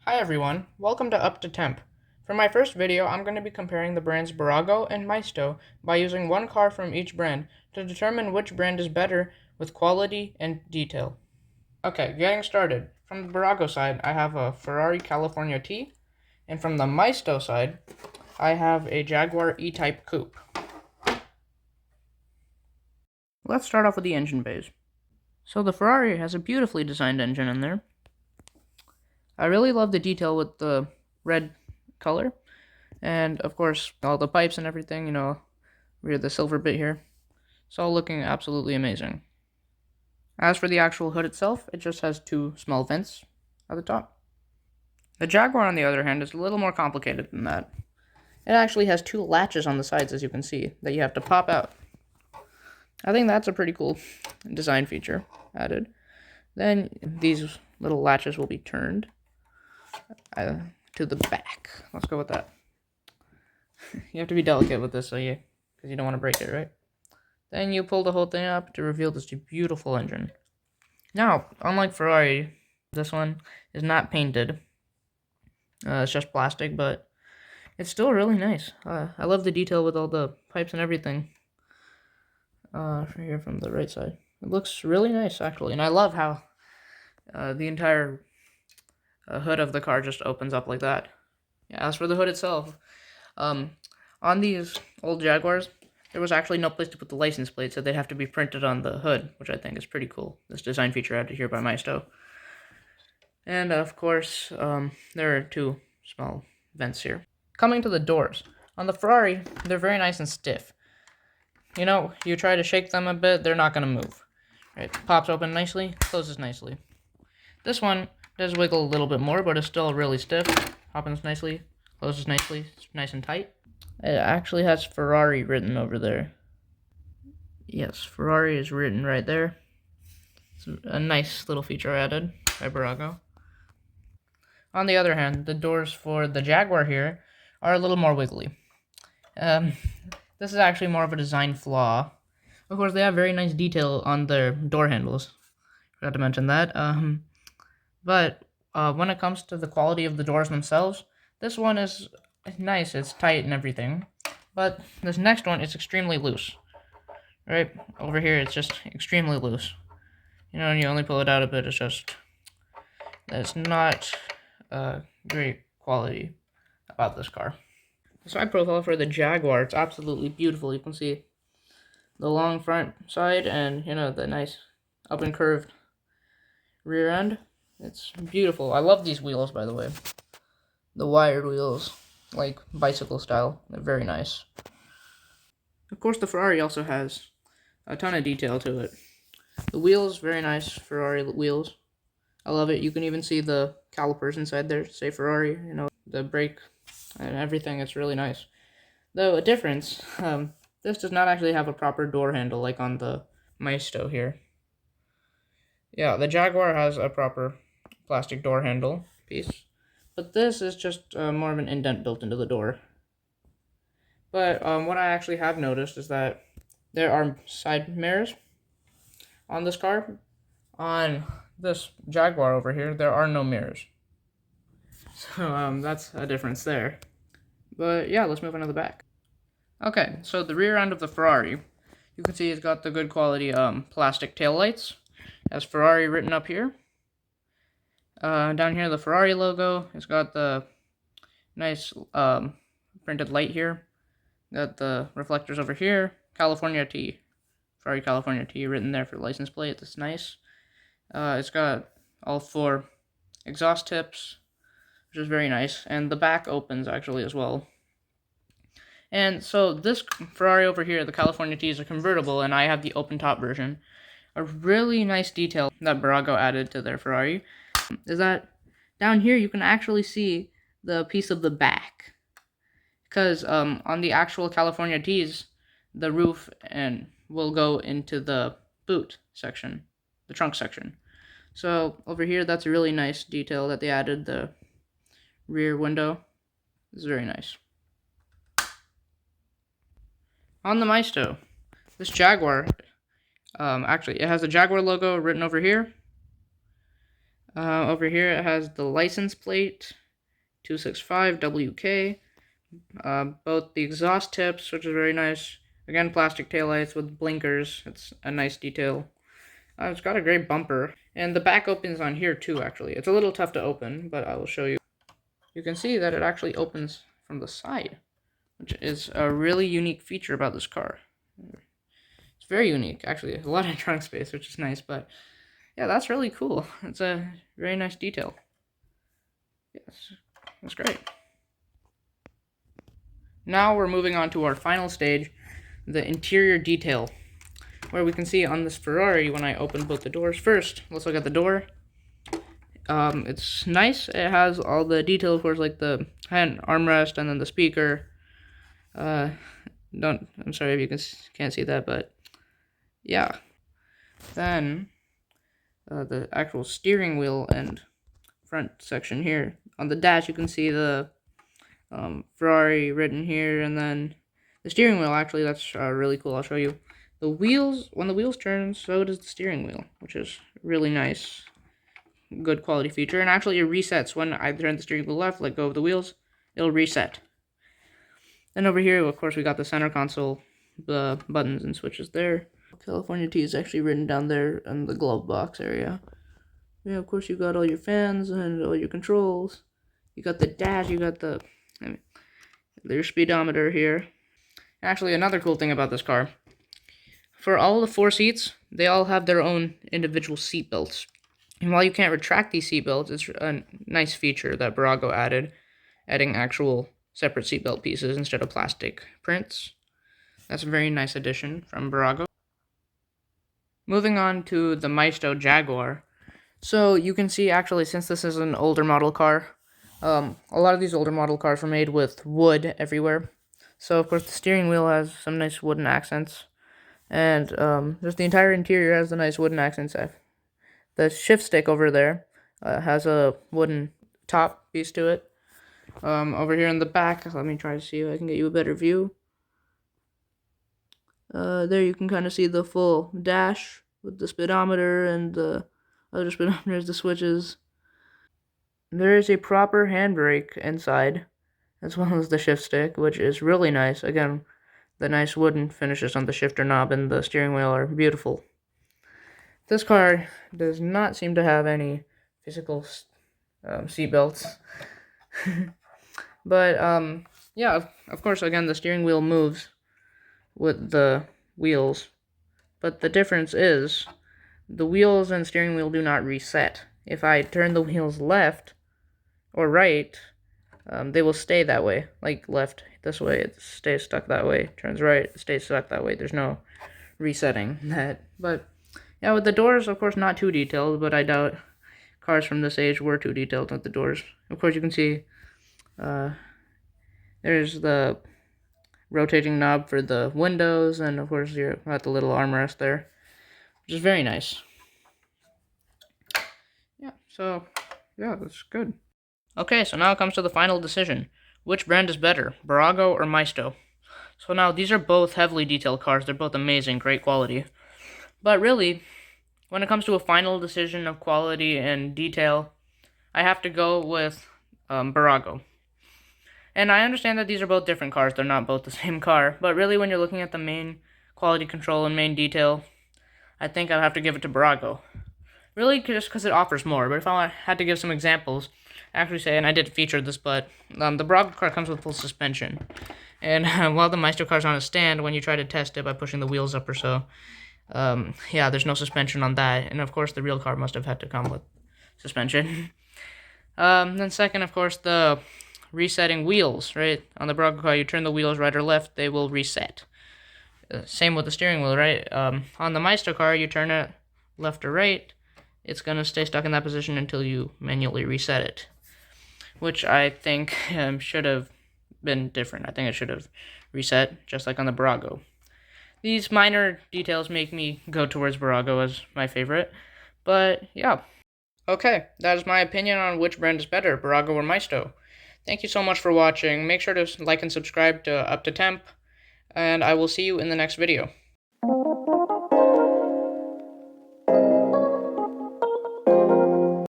Hi everyone, welcome to Up to Temp. For my first video, I'm going to be comparing the brands Bburago and Maisto by using one car from each brand to determine which brand is better with quality and detail. Okay, getting started. From the Bburago side, I have a Ferrari California T, and from the Maisto side, I have a Jaguar E-Type Coupe. Let's start off with the engine bays. So the Ferrari has a beautifully designed engine in there. I really love the detail with the red color. And of course, all the pipes and everything, we have the silver bit here. It's all looking absolutely amazing. As for the actual hood itself, it just has two small vents at the top. The Jaguar, on the other hand, is a little more complicated than that. It actually has two latches on the sides, as you can see, that you have to pop out. I think that's a pretty cool design feature added. Then these little latches will be turned to the back. Let's go with that. You have to be delicate with this, because you don't want to break it, right? Then you pull the whole thing up to reveal this beautiful engine. Now, unlike Ferrari, this one is not painted. It's just plastic, but it's still really nice. I love the detail with all the pipes and everything. Here from the right side. It looks really nice, actually. And I love how the entire hood of the car just opens up like that. Yeah, as for the hood itself, on these old Jaguars, there was actually no place to put the license plate, so they'd have to be printed on the hood, which I think is pretty cool. This design feature added here by Maisto. And of course, there are two small vents here. Coming to the doors. On the Ferrari, they're very nice and stiff. You try to shake them a bit, they're not going to move. Right, pops open nicely, closes nicely. This one does wiggle a little bit more, but it's still really stiff. Opens nicely, closes nicely, it's nice and tight. It actually has Ferrari written over there. Yes, Ferrari is written right there. It's a nice little feature added by Bburago. On the other hand, the doors for the Jaguar here are a little more wiggly. This is actually more of a design flaw. Of course, they have very nice detail on their door handles. Forgot to mention that. But when it comes to the quality of the doors themselves, this one is nice. It's tight and everything. But this next one is extremely loose. Right over here, it's just extremely loose. And you only pull it out a bit. It's not great quality about this car. The side profile for the Jaguar, it's absolutely beautiful. You can see the long front side and, the nice up and curved rear end. It's beautiful. I love these wheels, by the way. The wired wheels, like bicycle style. They're very nice. Of course, the Ferrari also has a ton of detail to it. The wheels, very nice Ferrari wheels. I love it. You can even see the calipers inside there, say Ferrari, the brake and everything. It's really nice. Though, a difference, this does not actually have a proper door handle like on the Maisto here. Yeah, the Jaguar has a proper plastic door handle piece, but this is just more of an indent built into the door. But what I actually have noticed is that there are side mirrors on this car. On this Jaguar over here, there are no mirrors. So that's a difference there. But yeah, let's move on to the back. Okay, so the rear end of the Ferrari, you can see it's got the good quality plastic taillights. It has Ferrari written up here. Down here, the Ferrari logo. It's got the nice printed light here. Got the reflectors over here. California T. Ferrari California T written there for the license plate. That's nice. It's got all four exhaust tips, which is very nice. And the back opens, actually, as well. And so this Ferrari over here, the California T, is a convertible, and I have the open-top version. A really nice detail that Bburago added to their Ferrari is that down here you can actually see the piece of the back. Because on the actual California T's, the roof will go into the boot section, the trunk section. So over here, that's a really nice detail that they added. The rear window is very nice. On the Maisto, this Jaguar, actually, it has the Jaguar logo written over here. Over here it has the license plate, 265WK. Both the exhaust tips, which is very nice. Again, plastic taillights with blinkers. It's a nice detail. It's got a great bumper. And the back opens on here too, actually. It's a little tough to open, but I will show you. You can see that it actually opens from the side, which is a really unique feature about this car. It's very unique, actually. A lot of trunk space, which is nice, but yeah, that's really cool. It's a very nice detail. Yes, that's great. Now we're moving on to our final stage, the interior detail, where we can see on this Ferrari when I open both the doors. First, let's look at the door. It's nice. It has all the details, of course, like the hand armrest and then the speaker. I'm sorry if you can't see that, but yeah. Then the actual steering wheel and front section here. On the dash, you can see the Ferrari written here, and then the steering wheel. Actually, that's really cool. I'll show you. The wheels, when the wheels turn, so does the steering wheel, which is really nice. Good quality feature. And actually it resets when I turn the steering wheel left, let go of the wheels, it'll reset. Then over here, of course, we got the center console, the buttons and switches there. California T is actually written down there in the glove box area. Yeah, of course, you got all your fans and all your controls. You got the dash, you got your speedometer here. Actually, another cool thing about this car, for all the 4 seats, they all have their own individual seat belts. And while you can't retract these seat belts, it's a nice feature that Bburago added, adding actual separate seatbelt pieces instead of plastic prints. That's a very nice addition from Bburago. Moving on to the Maisto Jaguar. So you can see, actually, since this is an older model car, a lot of these older model cars were made with wood everywhere. So, of course, the steering wheel has some nice wooden accents. And just the entire interior has the nice wooden accents. The shift stick over there has a wooden top piece to it. Over here in the back, let me try to see if I can get you a better view. There you can kind of see the full dash with the speedometer and the other speedometers, the switches. There is a proper handbrake inside, as well as the shift stick, which is really nice. Again, the nice wooden finishes on the shifter knob and the steering wheel are beautiful. This car does not seem to have any physical seat belts. But, yeah, of course, again, the steering wheel moves with the wheels. But the difference is, the wheels and steering wheel do not reset. If I turn the wheels left or right, they will stay that way. Like left this way, it stays stuck that way. Turns right, it stays stuck that way. There's no resetting that. But yeah, with the doors, of course, not too detailed, but I doubt cars from this age were too detailed with the doors. Of course, you can see there's the rotating knob for the windows, and of course, you're at the little armrest there, which is very nice. Yeah, so, yeah, that's good. Okay, so now it comes to the final decision. Which brand is better, Bburago or Maisto? So now, these are both heavily detailed cars. They're both amazing, great quality. But really, when it comes to a final decision of quality and detail, I have to go with Bburago. And I understand that these are both different cars. They're not both the same car. But really, when you're looking at the main quality control and main detail, I think I'd have to give it to Bburago. Really, just because it offers more. But if I had to give some examples, actually say, and I did feature this, but the Bburago car comes with full suspension. And while the Maisto car's on a stand, when you try to test it by pushing the wheels up or so, yeah, there's no suspension on that. And of course, the real car must have had to come with suspension. Then second, of course, the resetting wheels, right? On the Bburago car, you turn the wheels right or left, they will reset. Same with the steering wheel, right? On the Maisto car, you turn it left or right, it's going to stay stuck in that position until you manually reset it, which I think should have been different. I think it should have reset, just like on the Bburago. These minor details make me go towards Bburago as my favorite, but yeah. Okay, that is my opinion on which brand is better, Bburago or Maisto. Thank you so much for watching. Make sure to like and subscribe to Up to Temp, and I will see you in the next video.